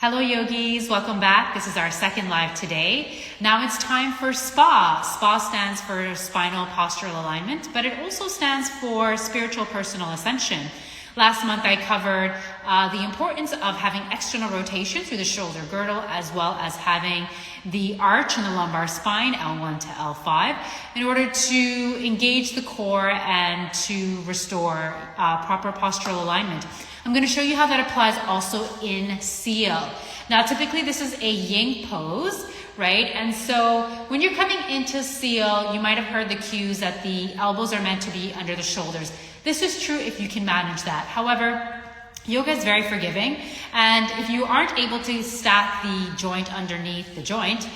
Hello yogis, welcome back. This is our second live today. Now it's time for S.P.A. S.P.A stands for Spinal Postural Alignment, but it also stands for Spiritual Personal Ascension. Last month I covered the importance of having external rotation through the shoulder girdle, as well as having the arch in the lumbar spine, L1 to L5, in order to engage the core and to restore proper postural alignment. I'm going to show you how that applies also in seal. Now, typically this is a yin pose, right? And so when you're coming into seal, you might have heard the cues that the elbows are meant to be under the shoulders. This is true if you can manage that. However, yoga is very forgiving, and if you aren't able to stack the joint underneath the joint,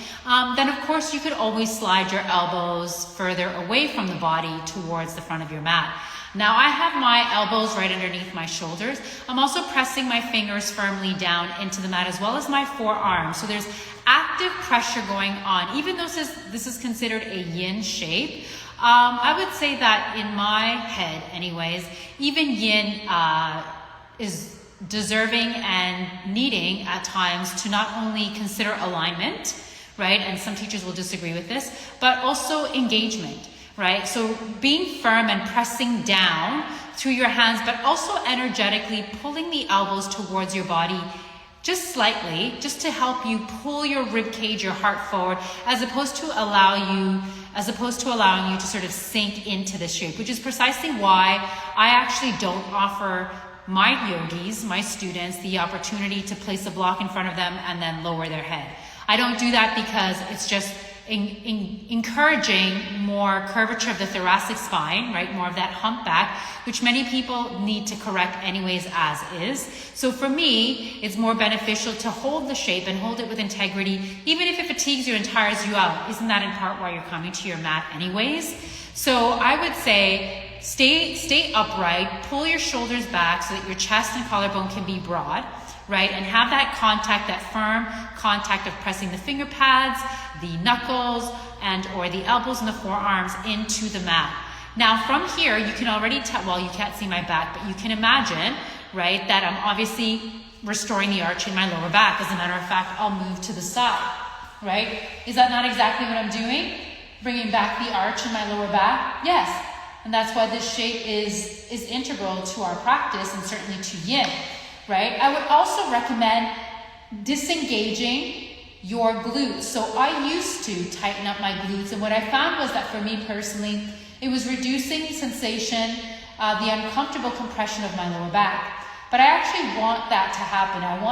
then of course you could always slide your elbows further away from the body towards the front of your mat. Now I have my elbows right underneath my shoulders. I'm also pressing my fingers firmly down into the mat, as well as my forearms. So there's active pressure going on. Even though this is considered a yin shape, I would say that in my head anyways, even yin is deserving and needing at times to not only consider alignment, right? And some teachers will disagree with this, but also engagement. Right? So being firm and pressing down through your hands, but also energetically pulling the elbows towards your body just slightly, just to help you pull your rib cage, your heart forward, as opposed to allowing you to sort of sink into this shape, which is precisely why I actually don't offer my yogis, my students, the opportunity to place a block in front of them and then lower their head. I don't do that because it's just encouraging more curvature of the thoracic spine, right? More of that humpback, which many people need to correct anyways as is. So for me, it's more beneficial to hold the shape and hold it with integrity, even if it fatigues you and tires you out. Isn't that in part why you're coming to your mat anyways? So I would say stay upright, pull your shoulders back so that your chest and collarbone can be broad, right? And have that contact, that firm contact of pressing the finger pads, the knuckles, and or the elbows and the forearms into the mat. Now from here, you can already tell, well, you can't see my back, but you can imagine, right, that I'm obviously restoring the arch in my lower back. As a matter of fact, I'll move to the side, right? Is that not exactly what I'm doing? Bringing back the arch in my lower back? Yes. And that's why this shape is integral to our practice, and certainly to yin, right? I would also recommend disengaging your glutes. So I used to tighten up my glutes, and what I found was that for me personally, it was reducing sensation, the uncomfortable compression of my lower back. But I actually want that to happen. I want